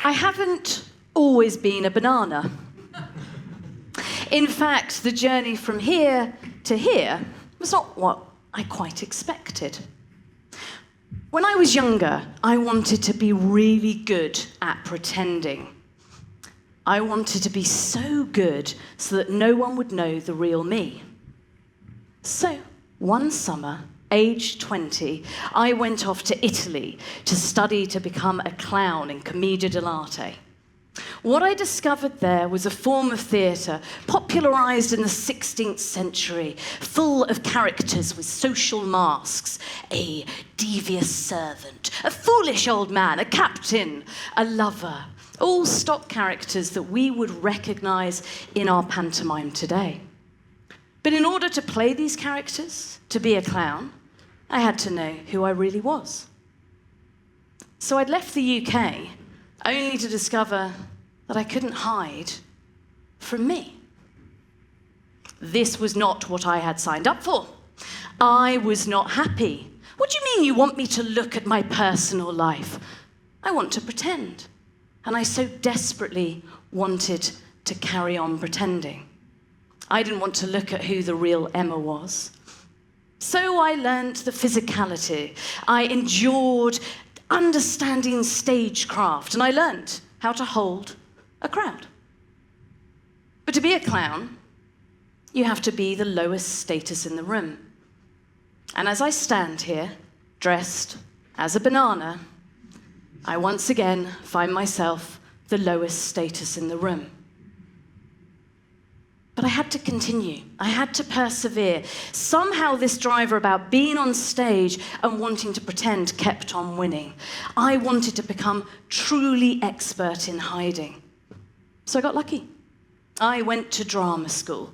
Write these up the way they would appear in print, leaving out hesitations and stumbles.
I haven't always been a banana. In fact, the journey from here to here was not what I quite expected. When I was younger, I wanted to be really good at pretending. I wanted to be so good so that no one would know the real me. So, one summer, aged 20, I went off to Italy to study to become a clown in commedia dell'arte. What I discovered there was a form of theatre popularised in the 16th century, full of characters with social masks, a devious servant, a foolish old man, a captain, a lover, all stock characters that we would recognise in our pantomime today. But in order to play these characters, to be a clown, I had to know who I really was. So I'd left the UK only to discover that I couldn't hide from me. This was not what I had signed up for. I was not happy. What do you mean you want me to look at my personal life? I want to pretend. And I so desperately wanted to carry on pretending. I didn't want to look at who the real Emma was. So I learned the physicality. I endured understanding stagecraft, and I learned how to hold a crowd. But to be a clown, you have to be the lowest status in the room. And as I stand here, dressed as a banana, I once again find myself the lowest status in the room. But I had to continue. I had to persevere. Somehow this driver about being on stage and wanting to pretend kept on winning. I wanted to become truly expert in hiding. So I got lucky. I went to drama school.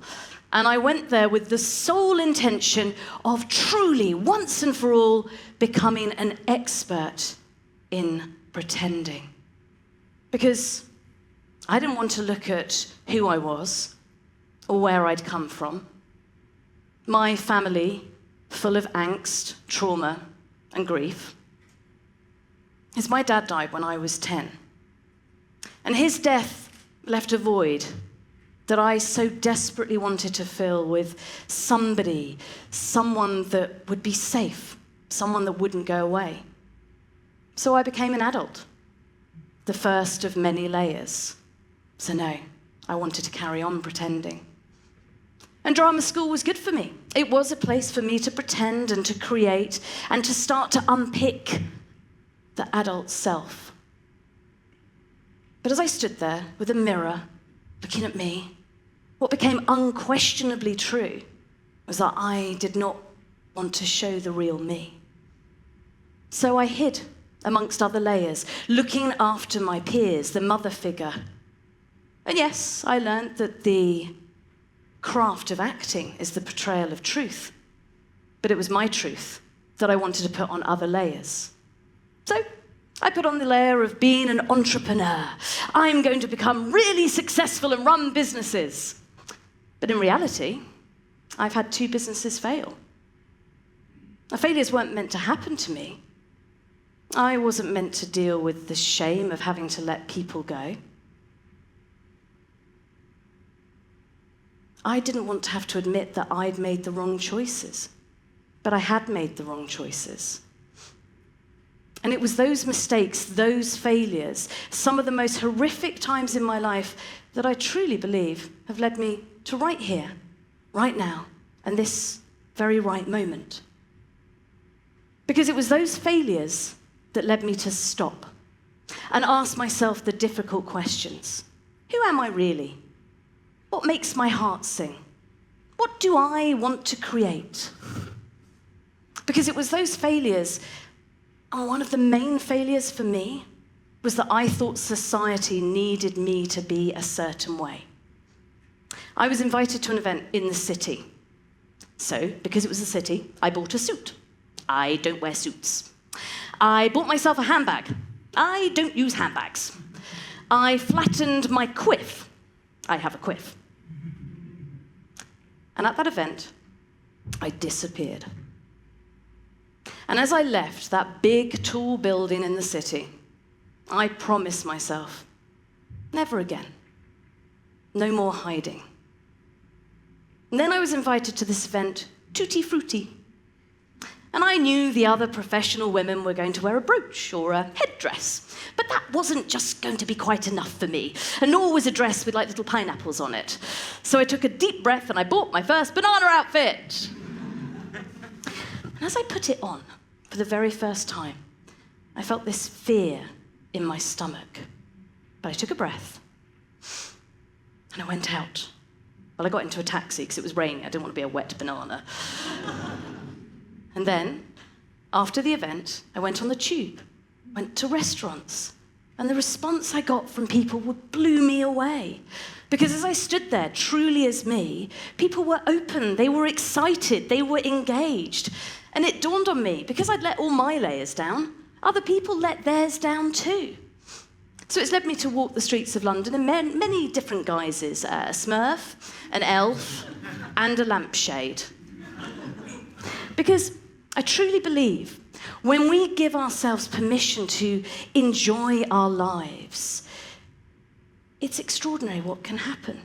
And I went there with the sole intention of truly, once and for all, becoming an expert in pretending. Because I didn't want to look at who I was, or where I'd come from. My family, full of angst, trauma, and grief. As my dad died when I was 10. And his death left a void that I so desperately wanted to fill with somebody, someone that would be safe, someone that wouldn't go away. So I became an adult, the first of many layers. So no, I wanted to carry on pretending. And drama school was good for me. It was a place for me to pretend and to create and to start to unpick the adult self. But as I stood there with a mirror looking at me, what became unquestionably true was that I did not want to show the real me. So I hid amongst other layers, looking after my peers, the mother figure. And yes, I learned that the craft of acting is the portrayal of truth. But it was my truth that I wanted to put on other layers. So I put on the layer of being an entrepreneur. I'm going to become really successful and run businesses. But in reality, I've had 2 businesses fail. Now, failures weren't meant to happen to me. I wasn't meant to deal with the shame of having to let people go. I didn't want to have to admit that I'd made the wrong choices, but I had made the wrong choices. And it was those mistakes, those failures, some of the most horrific times in my life that I truly believe have led me to right here, right now, and this very right moment. Because it was those failures that led me to stop and ask myself the difficult questions. Who am I really? What makes my heart sing? What do I want to create? Because it was those failures, and one of the main failures for me was that I thought society needed me to be a certain way. I was invited to an event in the city. So, because it was a city, I bought a suit. I don't wear suits. I bought myself a handbag. I don't use handbags. I flattened my quiff. I have a quiff. And at that event, I disappeared. And as I left that big, tall building in the city, I promised myself, never again. No more hiding. And then I was invited to this event, Tutti Frutti. And I knew the other professional women were going to wear a brooch or a headdress. But that wasn't just going to be quite enough for me, and nor was a dress with like little pineapples on it. So I took a deep breath and I bought my first banana outfit. And as I put it on for the very first time, I felt this fear in my stomach. But I took a breath and I went out. Well, I got into a taxi because it was raining. I didn't want to be a wet banana. And then, after the event, I went on the tube, went to restaurants, and the response I got from people blew me away. Because as I stood there, truly as me, people were open, they were excited, they were engaged. And it dawned on me, because I'd let all my layers down, other people let theirs down too. So it's led me to walk the streets of London in many different guises, a smurf, an elf, and a lampshade. Because I truly believe when we give ourselves permission to enjoy our lives, it's extraordinary what can happen.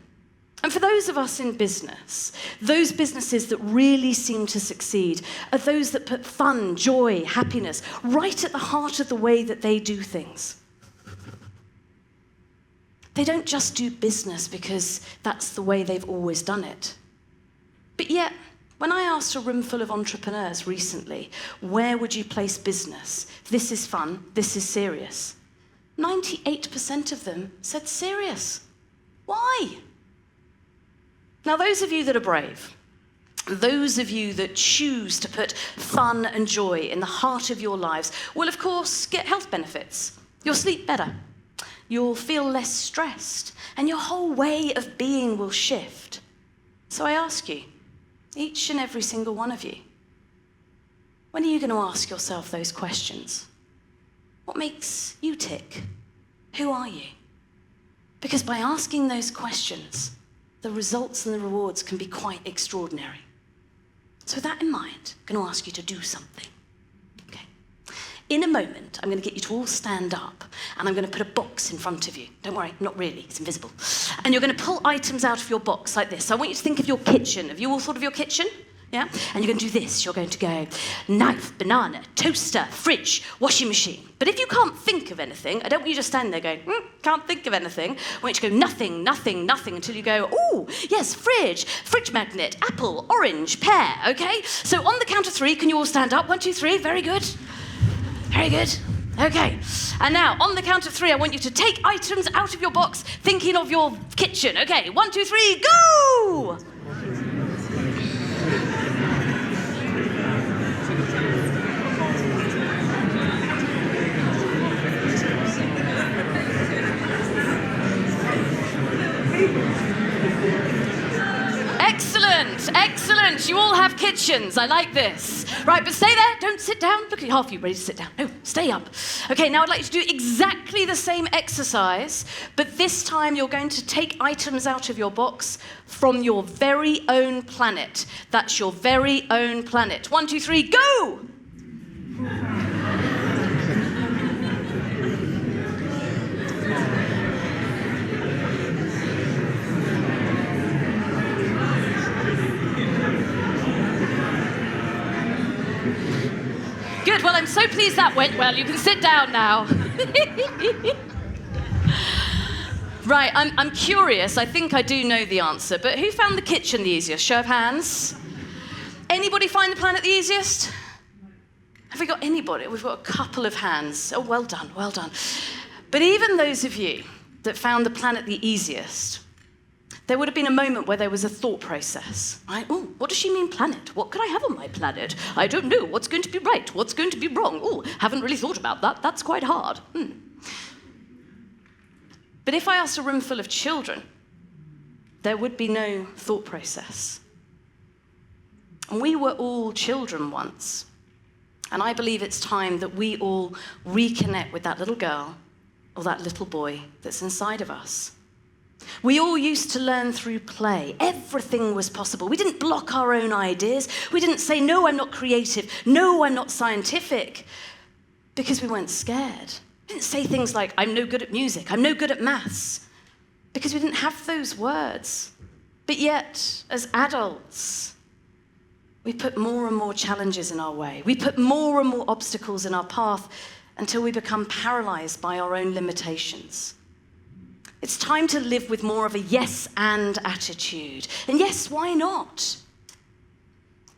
And for those of us in business, those businesses that really seem to succeed are those that put fun, joy, happiness right at the heart of the way that they do things. They don't just do business because that's the way they've always done it. But yet, when I asked a room full of entrepreneurs recently, where would you place business? This is fun, this is serious. 98% of them said serious. Why? Now, those of you that are brave, those of you that choose to put fun and joy in the heart of your lives will, of course, get health benefits. You'll sleep better. You'll feel less stressed, and your whole way of being will shift. So I ask you, each and every single one of you, when are you going to ask yourself those questions? What makes you tick? Who are you? Because by asking those questions, the results and the rewards can be quite extraordinary. So with that in mind, I'm going to ask you to do something. Okay. In a moment, I'm going to get you to all stand up, and I'm going to put a box in front of you. Don't worry, not really, it's invisible. And you're going to pull items out of your box like this. So I want you to think of your kitchen. Have you all thought of your kitchen? Yeah? And you're going to do this. You're going to go knife, banana, toaster, fridge, washing machine. But if you can't think of anything, I don't want you to stand there going, can't think of anything. I want you to go nothing, nothing, nothing until you go, oh, yes, fridge magnet, apple, orange, pear, okay? So on the count of 3, can you all stand up? 1, 2, 3, very good. Very good. Okay. And now, on the count of 3, I want you to take items out of your box, thinking of your kitchen. Okay, 1, 2, 3, go! Excellent, excellent. You all have kitchens. I like this. Right, but stay there. Don't sit down. Look at half of you ready to sit down. No, stay up. Okay, now I'd like you to do exactly the same exercise, but this time you're going to take items out of your box from your very own planet. That's your very own planet. 1, 2, 3, go! Good, well, I'm so pleased that went well. You can sit down now. Right, I'm curious. I think I do know the answer, but who found the kitchen the easiest? Show of hands. Anybody find the planet the easiest? Have we got anybody? We've got a couple of hands. Oh, well done, well done. But even those of you that found the planet the easiest, there would have been a moment where there was a thought process, right? Oh, what does she mean planet? What could I have on my planet? I don't know. What's going to be right? What's going to be wrong? Oh, haven't really thought about that. That's quite hard. But if I asked a room full of children, there would be no thought process. And we were all children once. And I believe it's time that we all reconnect with that little girl or that little boy that's inside of us. We all used to learn through play. Everything was possible. We didn't block our own ideas. We didn't say, no, I'm not creative. No, I'm not scientific. Because we weren't scared. We didn't say things like, I'm no good at music, I'm no good at maths, because we didn't have those words. But yet, as adults, we put more and more challenges in our way. We put more and more obstacles in our path until we become paralyzed by our own limitations. It's time to live with more of a yes and attitude. And yes, why not?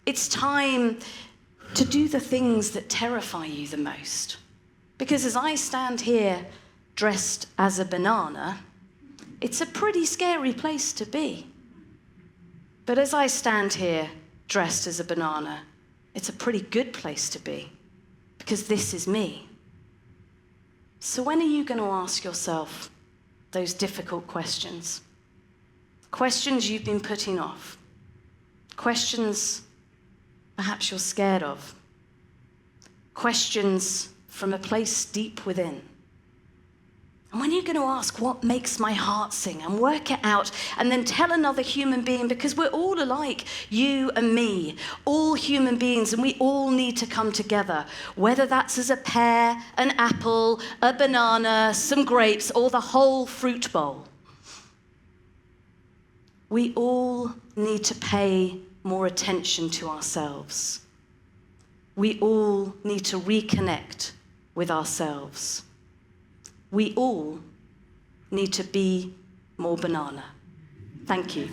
It's time to do the things that terrify you the most. Because as I stand here dressed as a banana, it's a pretty scary place to be. But as I stand here dressed as a banana, it's a pretty good place to be, because this is me. So when are you going to ask yourself those difficult questions? Questions you've been putting off. Questions perhaps you're scared of. Questions from a place deep within. And when you're going to ask, what makes my heart sing, and work it out, and then tell another human being, because we're all alike, you and me, all human beings, and we all need to come together, whether that's as a pear, an apple, a banana, some grapes, or the whole fruit bowl. We all need to pay more attention to ourselves. We all need to reconnect with ourselves. We all need to be more banana. Thank you.